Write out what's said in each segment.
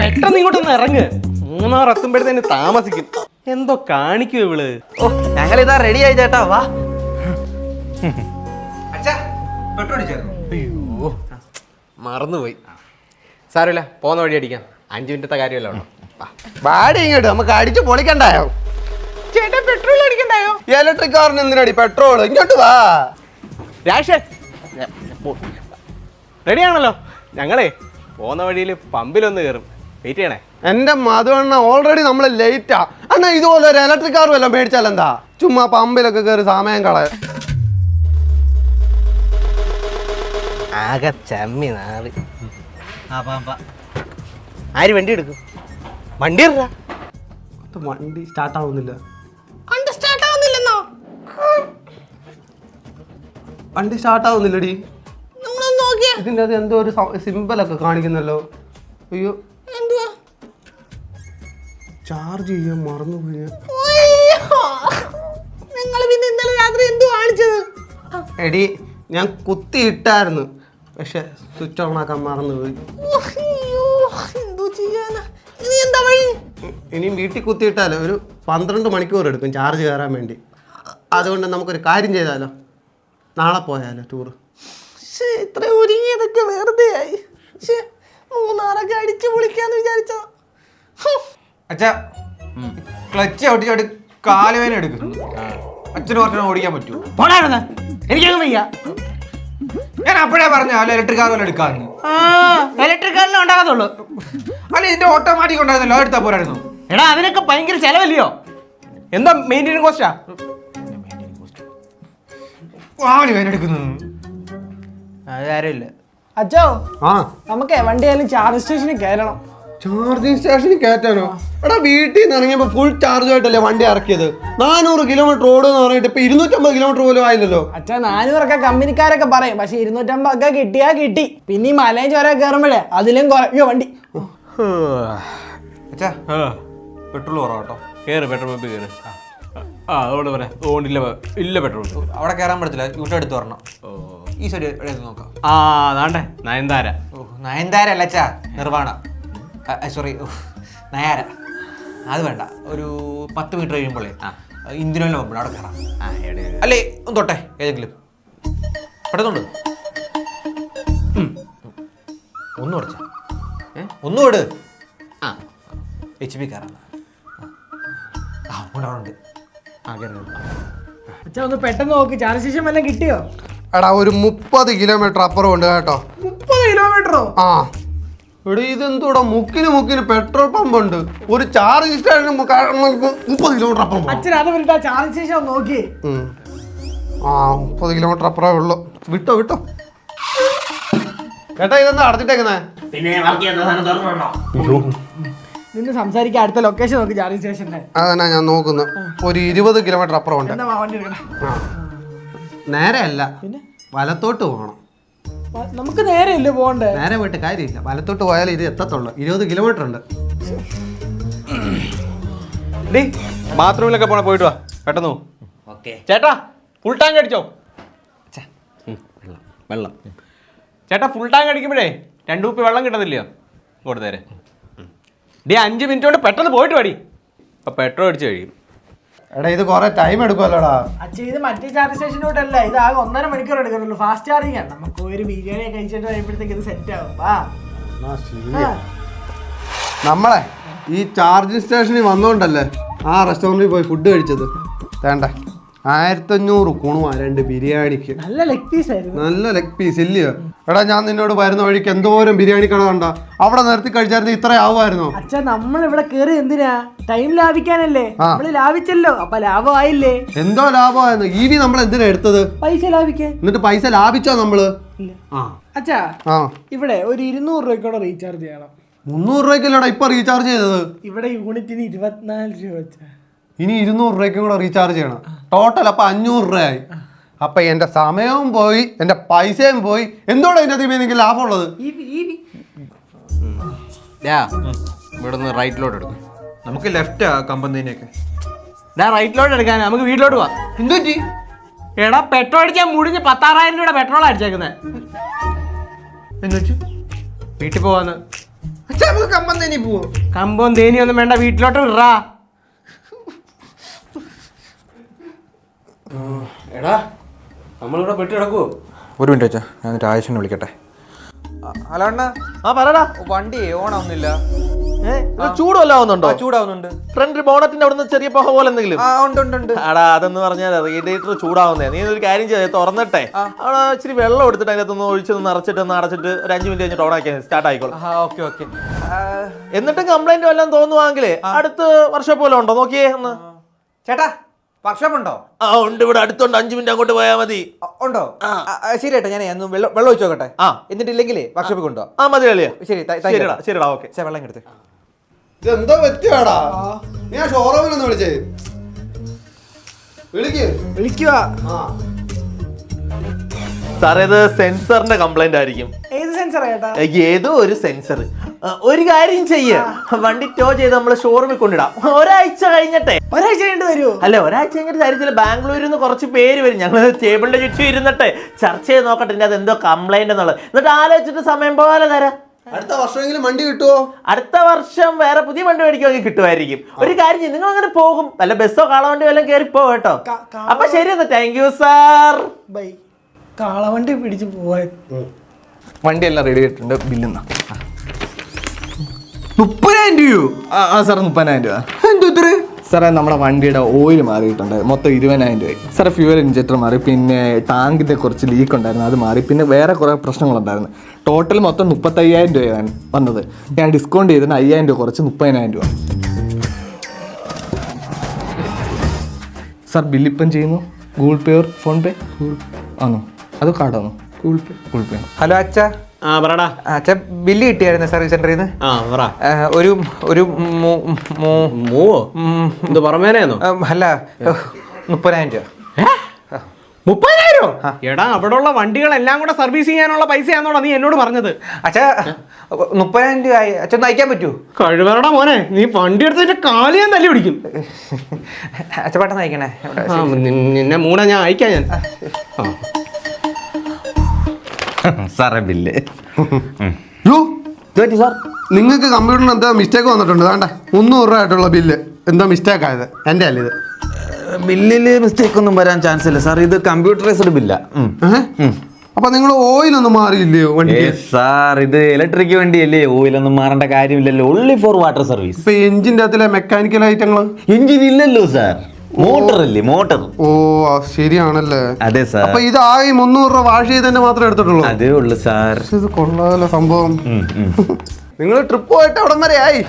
പെട്ടെന്ന് ഇങ്ങോട്ടൊന്ന് ഇറങ്ങ്. 3 എത്തുമ്പോഴത്തേന് താമസിക്കും. എന്തോ കാണിക്കൂ ഇവള്. ഓ ഞങ്ങളിതാ റെഡി ആയി ചേട്ടാ, വാ. അയ്യോ മറന്നുപോയി. സാരമില്ല, പോകുന്ന വഴി അടിക്കാം. 5 മിനിറ്റത്തെ കാര്യമല്ലോ. ബാടി ഇങ്ങോട്ട്, നമുക്ക് അടിച്ച് പൊളിക്കണ്ടായോ? ചേട്ടാ പെട്രോൾ അടിക്കണ്ടായോ? ഇലക്ട്രിക് കാറിന് എന്തിനടി പെട്രോൾ? ഇങ്ങോട്ട് വാ രാഷേ. റെഡിയാണല്ലോ. ഞങ്ങളെ പോകുന്ന വഴിയിൽ പമ്പിലൊന്ന് കയറും. വെയിറ്റ് ചെയ്യണേ. എന്റെ മധുവണ്ണ ഓൾറെഡി നമ്മൾ ലേറ്റാ. അണ്ണാ ഇതുപോലെ ഒരു ഇലക്ട്രിക് കാർ വല്ലതും മേടിച്ചാൽ എന്താ? ചുമ്മാ പമ്പിലൊക്കെ കയറി സമയം കളയാ. ആകെ ചമ്മി നാള്. ആര് വണ്ടി എടുക്കും? വണ്ടി വണ്ടി സ്റ്റാർട്ട് ആവുന്നില്ല. വണ്ടി സ്റ്റാർട്ട് ആവുന്നില്ലടി. ഇതിൻ്റെ അത് എന്തോ ഒരു സിമ്പിളൊക്കെ കാണിക്കുന്നല്ലോ. അയ്യോ ചാർജ് ചെയ്യാൻ മറന്നുപോയി. എടി ഞാൻ കുത്തിയിട്ടായിരുന്നു, പക്ഷെ സ്വിച്ച് ഓൺ ആക്കാൻ മറന്നുപോയി. ഇനിയും വീട്ടിൽ കുത്തിയിട്ടാലോ ഒരു 12 മണിക്കൂർ എടുക്കും ചാർജ് കയറാൻ വേണ്ടി. അതുകൊണ്ട് നമുക്കൊരു കാര്യം ചെയ്താലോ, നാളെ പോയാലോ ടൂറ്? ഇത്ര ഒരുങ്ങിയതൊക്കെ വെറുതെ ആയി. മൂന്നാറൊക്കെ അടിച്ചു പൊളിക്കാന്ന് വിചാരിച്ചോ. അച്ഛാ ക്ലച്ച് ചവിട്ടി കാലുവേന എടുക്കുന്നു. അച്ഛന് കുറച്ച് ഓടിക്കാൻ പറ്റുമോ? എനിക്കങ്ങ് വയ്യ. ഞാൻ അപ്പോഴേ പറഞ്ഞു അല്ല ഇലക്ട്രിക് കാർ വല്ല എടുക്കാന്ന്. ഇലക്ട്രിക് കാറിലും ഉണ്ടാകത്തുള്ളൂ. അല്ല ഇതിന്റെ ഓട്ടോമാറ്റിക് ഉണ്ടായിരുന്നല്ലോ, എടുത്താൽ പോരായിരുന്നു. എടാ അതിനൊക്കെ ഭയങ്കര ചെലവല്ലയോ? എന്താ മെയിൻ്റെനൻസ് കോസ്റ്റാ? കാലുവേന എടുക്കുന്നു. അത് കാര്യമില്ല. അച്ഛോ ആ നമുക്ക് വണ്ടി ആയാലും ചാർജ് സ്റ്റേഷനിൽ കയറണം. ചാർജിങ് സ്റ്റേഷനിൽ കയറ്റാനോ? എടാ വീട്ടിൽ നിന്ന് ഇറങ്ങിയപ്പോൾ ഫുൾ ചാർജ് ആയിട്ടല്ലേ വണ്ടി ഇറക്കിയത്. 400 കിലോമീറ്റർ ഓടുമെന്ന് പറഞ്ഞിട്ട് ഇപ്പൊ 250 കിലോമീറ്റർ പോലും ആയില്ലല്ലോ. അച്ഛാ 400 കമ്പനിക്കാരൊക്കെ പറയും, പക്ഷെ 250 കിട്ടിയാ കിട്ടി. പിന്നെ ഈ മലയും ചോര കയറുമ്പോഴേ അതിലും കുറയോ വണ്ടി. അച്ഛാ പെട്രോൾ കുറവാട്ടോ. കയറ്, പെട്രോൾ പമ്പിൽ കയറ്. അതോടെ പറയാം. ഓണ്ടില്ല ഇല്ല പെട്രോൾ. അവിടെ കയറാൻ പറ്റത്തില്ല, യൂട്ട എടുത്ത് വരണം. ഈ സൈഡ് നോക്കാം. അതാണ്ടേ നയൻതാര. നയൻതാര അല്ല അച്ഛാ, നിർവാണ. സോറി നയാര. അത് വേണ്ട, ഒരു 10 മീറ്റർ കഴിയുമ്പോഴേ ഇന്ത്യയിലെ പോകുമ്പോൾ അവിടെ കയറാം. അല്ലേ ഒന്ന് തൊട്ടെ ഏതെങ്കിലും പെട്ടെന്നുണ്ട്. ഒന്നും കൊടുച്ച ഒന്നും ഇട്. HP കയറാം. അവിടെ ഉണ്ട്. അച്ഛാ ഒന്ന് പെട്ടെന്ന് നോക്ക്, ചാർജ് സ്റ്റേഷൻ വല്ലതും കിട്ടിയോ? എടാ ഒരു 30 കിലോമീറ്റർ അപ്പുറം ഉണ്ട് കേട്ടോ. 30 കിലോമീറ്ററോ? ആ ഇവിടെ ഇതെന്തൂടാ, മുക്കിന് പെട്രോൾ പമ്പ് ഉണ്ട്. ഒരു ചാർജ് സ്റ്റേഷൻ 30 കിലോമീറ്റർ അപ്പുറം. അച്ഛൻ അത് പറഞ്ഞിട്ട് ചാർജ് സ്റ്റേഷൻ നോക്കി. 30 കിലോമീറ്റർ അപ്പുറമേ ഉള്ളു. വിട്ടോ ചേട്ടാ, ഇതെന്താ അടച്ചിട്ടേക്കുന്നേ? നിന്ന് സംസാരിക്കാൻ അടുത്ത ലൊക്കേഷൻ നോക്കി ചാർജ് സ്റ്റേഷന്റെ. അതന്നെ ഞാൻ നോക്കുന്നു. ഒരു 20 കിലോമീറ്റർ അപ്പുറം ഉണ്ട്. വണ്ടി എടുക്കണം. നേരെ അല്ല, വലത്തോട്ട് പോകണം. നമുക്ക് നേരെ ഇല്ല പോണ്ടേ? നേരെ പോയിട്ട് കാര്യമില്ല, വലത്തോട്ട് പോയാലേ ഇത് എത്തത്തുള്ളൂ. 20 കിലോമീറ്റർ ഉണ്ട്. ബാത്റൂമിലൊക്കെ പോയിട്ട് വാ പെട്ടെന്ന്. ചേട്ടാ ഫുൾ ടാങ്ക് അടിച്ചോ? വെള്ളം ചേട്ടാ, ഫുൾ ടാങ്ക് അടിക്കുമ്പോഴേ 2 കുപ്പി വെള്ളം കിട്ടത്തില്ലയോ? കൊടുത്തേരെ. 5 മിനിറ്റ് കൊണ്ട് പെട്ടെന്ന് പോയിട്ട് പാടി. അപ്പൊ പെട്രോൾ അടിച്ച് കഴിയും. എടാ ഇത് കുറെ ടൈം എടുക്കുമല്ലോടാ. അച്ഛൻ ഇത് മറ്റേ ചാർജ് സ്റ്റേഷനോട്ടല്ല, ഇത് ആകെ 1.5 മണിക്കൂർ എടുക്കുന്നുള്ളൂ. ഫാസ്റ്റ് ചാർജിങ് ആണ്. നമുക്ക് ഒരു ബിരിയാണി കഴിച്ചിട്ട് കഴിയുമ്പോഴത്തേക്ക് ഇത് സെറ്റ് ആവും. നമ്മളെ ഈ ചാർജിങ് സ്റ്റേഷനിൽ വന്നോണ്ടല്ലേ ആ റെസ്റ്റോറൻറ്റിൽ പോയി ഫുഡ് കഴിച്ചത്. വേണ്ട 1500 കുണുവാ 2 ബിരിയാണിക്ക്. നല്ല ലെഗ് പീസ് ആയിരുന്നു. നല്ല ലെഗ് പീസ് ഇല്ലയോ? എടാ ഞാൻ നിന്നോട് വരുന്ന വഴിക്ക് എന്തോരം ബിരിയാണി കട കണ്ട, അവിടെ നിർത്തി കഴിച്ചായിരുന്നു ഇത്ര ആവുമായിരുന്നോ? അച്ഛാ നമ്മൾ ഇവിടെ കേറി എന്തിനാ? ടൈം ലാഭിക്കാനല്ലേ. നമ്മള് ലാഭിച്ചല്ലോ, അപ്പൊ ലാഭമായില്ലേ? എന്തോ ലാഭമായിരുന്നു. EV നമ്മൾ എന്തിനാ എടുത്തത്? പൈസ ലാഭിക്കാൻ. എന്നിട്ട് പൈസ ലാഭിച്ചോ നമ്മള്? അച്ഛാ ഇവിടെ ഒരു 200 രൂപയ്ക്കൂടെ റീചാർജ് ചെയ്യണം. 300 രൂപയ്ക്കല്ലോടാ ഇപ്പൊ റീചാർജ് ചെയ്തത്. ഇവിടെ യൂണിറ്റിന് 24 രൂപ വെച്ചാ. ഇനി 200 രൂപയ്ക്കും കൂടെ റീചാർജ് ചെയ്യണം. ടോട്ടൽ അപ്പൊ 500 രൂപയായി. അപ്പൊ എന്റെ സമയവും പോയി, എന്റെ പൈസയും പോയി. എന്തോടെ ഇതിന്റെ തീമ എനിക്ക് ലാഭമുള്ളത്? ഇവിടുന്ന് റൈറ്റിലോട്ട് എടുക്കും. നമുക്ക് ലെഫ്റ്റാ കമ്പനിയൊക്കെ. റൈറ്റിലോട്ട് എടുക്കാൻ നമുക്ക് വീട്ടിലോട്ട് പോവാം. എന്തുപറ്റി? എടാ പെട്രോൾ അടിച്ചാൽ മുടിഞ്ഞ് 16,000 രൂപ പെട്രോൾ അടിച്ചേക്കുന്നത്. എന്ന് വെച്ചു വീട്ടിൽ പോവാന്ന്. അച്ഛാ നമുക്ക് കമ്പം തേനി പോവും. കമ്പവും തേനിയും ഒന്നും വേണ്ട, വീട്ടിലോട്ട് വിടാ. എടാ നമ്മളിവിടെ പെട്ടി കിടക്കുവോ? ഒരു മിനിറ്റ് അച്ഛാ, ഞാൻ എന്നിട്ട് ആയുഷിനെ വിളിക്കട്ടെ. ഹലോ അണ്ണാ, ആ പറടാ. വണ്ടി ഓണാവുന്നില്ല. ചൂട് വല്ലാവുന്നുണ്ടോ? ചൂടാവുന്നുണ്ട്. ഫ്രണ്ട് ബോണറ്റിന്റെ അവിടെ നിന്ന് ചെറിയ പുക പോലെ എന്തെങ്കിലും? ആ ഉണ്ട് ഉണ്ട് ഉണ്ട്. ആടാ അതെന്ന് പറഞ്ഞാൽ റേഡിയേറ്റർ ചൂടാവുന്നേ. നീ ഒരു കാര്യം ചെയ്ത് തുറന്നിട്ടെ അവിടെ ഇച്ചിരി വെള്ളം എടുത്തിട്ട് അതിനകത്തൊന്ന് ഒഴിച്ചൊന്ന് നിറച്ചിട്ട് ഒന്ന് അടച്ചിട്ട് ഒരു 5 മിനിറ്റ് കഴിഞ്ഞിട്ട് ഓണാക്കിയാൽ സ്റ്റാർട്ട് ആയിക്കോളും. Okay okay. എന്നിട്ടും കംപ്ലൈന്റ് വല്ലതും തോന്നുവാങ്കിലേ അടുത്ത വർഷം പോലെ ഉണ്ടോ നോക്കിയേ ഒന്ന്. ചേട്ടാ വർക്ക്ഷോപ്പ് ഉണ്ടോ? ആ ഉണ്ട്, ഇവിടെ അടുത്തുണ്ട്, 5 മിനിറ്റ് അങ്ങോട്ട് പോയാൽ മതി. ഉണ്ടോ? ശരി ഏട്ടാ, ഞാൻ ഒന്ന് വെള്ളം ഒഴിച്ചു നോക്കട്ടെ. എന്നിട്ടില്ലെങ്കിലേ വർക്ക്ഷോപ്പിൽ കൊണ്ടുപോവാ. ആ മതി അല്ലേ? ശരി ശരിടാ ശരിടാ ഓക്കെ. വെള്ളം എടുത്ത്. ഇതെന്തോ പറ്റിയാടാ? നീ ആ ഷോറൂമിൽ ഒന്ന് വിളിച്ചേ. വിളിക്കുക. സാറേ ഇത് സെൻസറിന്റെ കംപ്ലൈന്റ് ആയിരിക്കും. ഏത് സെൻസറാ ചേട്ടാ? ഏതോ ഒരു സെൻസർ. ഒരു കാര്യം ചെയ്യ, വണ്ടി ടോ ചെയ്ത് നമ്മൾ ഷോറൂമിൽ കൊണ്ടിടാം. ഒരാഴ്ച കഴിഞ്ഞിട്ടെ. ഒരാഴ്ച കഴിഞ്ഞിട്ട് വരുമോ? അല്ല ഒരാഴ്ച കഴിഞ്ഞിട്ട് തരത്തില്ല. ബാംഗ്ലൂരിൽ നിന്ന് കുറച്ച് പേര് വരും. ഞങ്ങൾ ടേബിളിന്റെ ചുറ്റും ഇരുന്നിട്ട് ചർച്ച ചെയ്ത് നോക്കട്ടെ ഇതിന്റെ അത് എന്തോ കംപ്ലൈന്റ് എന്നുള്ളത്. എന്നിട്ട് ആലോചിച്ചിട്ട് സമയം പോലെ തരാം. അടുത്ത വർഷമെങ്കിലും വണ്ടി കിട്ടുമോ? അടുത്ത വർഷം വേറെ പുതിയ വണ്ടി മേടിക്കുമെങ്കിൽ കിട്ടുമായിരിക്കും. ഒരു കാര്യം ചെയ്യും, നിങ്ങൾ അങ്ങനെ പോകും, വല്ല ബസ്സോ കാളവണ്ടി വല്ലതും കയറി പോകും കേട്ടോ. അപ്പൊ ശരി എന്നാ, താങ്ക് യു സാർ. ബൈ. കാളവണ്ടി പിടിച്ച് പോവാൻ. വണ്ടി എല്ലാം റെഡി ആയിട്ടുണ്ട്. ബില്ലെന്നാ 30,000 രൂപയോ? ആ സാർ 30,000 രൂപ. എന്തോ ഇത്ര? സാറേ നമ്മുടെ വണ്ടിയുടെ ഓയിൽ മാറിയിട്ടുണ്ട്, മൊത്തം 20,000 രൂപ. സാറേ ഫ്യൂവൽ ഇഞ്ചക്ടർ മാറി, പിന്നെ ടാങ്കിൻ്റെ കുറച്ച് ലീക്ക് ഉണ്ടായിരുന്നു അത് മാറി, പിന്നെ വേറെ കുറേ പ്രശ്നങ്ങളുണ്ടായിരുന്നു. ടോട്ടൽ മൊത്തം 35,000 രൂപയാണ് വന്നത്. ഞാൻ ഡിസ്കൗണ്ട് ചെയ്തിട്ട് 5,000 രൂപ കുറച്ച് 30,000 രൂപ. സാർ ബില്ലിപ്പം ചെയ്യുന്നു? ഗൂഗിൾ പേ ഓർ ഫോൺ പേ ആണോ അതോ കാർഡാണോ? ഗൂഗിൾ പേ. ഹലോ അച്ഛാ. ആ പറടാ. അച്ഛാ ബില്ല് കിട്ടിയായിരുന്നു സർവീസ് സെന്ററിൽ നിന്ന്. ആ പറ. ഒരു മൂവോ ഇത് പുറമേനെയാണോ? അല്ല 30,000 രൂപ. 30,000? എടാ അവിടെ ഉള്ള വണ്ടികളെല്ലാം കൂടെ സർവീസ് ചെയ്യാനുള്ള പൈസയാണോടാ നീ എന്നോട് പറഞ്ഞത്? അച്ഛാ 30,000 രൂപ ആയി. അച്ഛൻ നയിക്കാൻ പറ്റൂ? കഴിവറടാ മോനെ, നീ വണ്ടി എടുത്തിട്ട് കാല് ഞാൻ തല്ലി പിടിക്കും. അച്ഛ പെട്ടെന്ന് നയിക്കണേ. നിന്നെ മൂടെ ഞാൻ അയക്കാം ഞാൻ. സാറേ ബില്ല്. സാർ നിങ്ങൾക്ക് കമ്പ്യൂട്ടറിന് എന്താ മിസ്റ്റേക്ക് വന്നിട്ടുണ്ട്? വേണ്ട 300 രൂപ ആയിട്ടുള്ള ബില്ല് എന്തോ മിസ്റ്റേക്ക് ആയത്. എൻ്റെ അല്ല ഇത്. ബില്ലില് മിസ്റ്റേക്ക് ഒന്നും വരാൻ ചാൻസ് ഇല്ല സാർ, ഇത് കമ്പ്യൂട്ടറൈസ്ഡ് ബില്ല. അപ്പൊ നിങ്ങൾ ഓയിലൊന്നും മാറിയില്ലയോ വണ്ടി? സാർ ഇത് ഇലക്ട്രിക് വണ്ടിയല്ലേ, ഓയിലൊന്നും മാറേണ്ട കാര്യമില്ലല്ലോ. Only four water service. ഇപ്പൊ എഞ്ചിൻ്റെ അകത്തിലെ മെക്കാനിക്കൽ ഐറ്റങ്ങൾ എഞ്ചിൻ ഇല്ലല്ലോ സാർ, മോട്ടർ അല്ലേ മോട്ടർ. ഓ ശരിയാണല്ലേ. അതെ സാർ. അപ്പൊ ഇതായി 300 രൂപ വാഷ് ചെയ്തതിന്റെ മാത്രമേ എടുത്തിട്ടുള്ളൂ? അതേ ഉള്ളു സാർ. ഇത് കൊള്ളാലോ സംഭവം. നിങ്ങൾ ട്രിപ്പ് പോയിട്ട് എവിടം വരെ ആയി?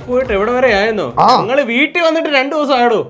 പോയിട്ട് എവിടെ വരെ ആയെന്നോ? ആ. നിങ്ങൾ വീട്ടിൽ വന്നിട്ട് 2 ദിവസം ആയടോ.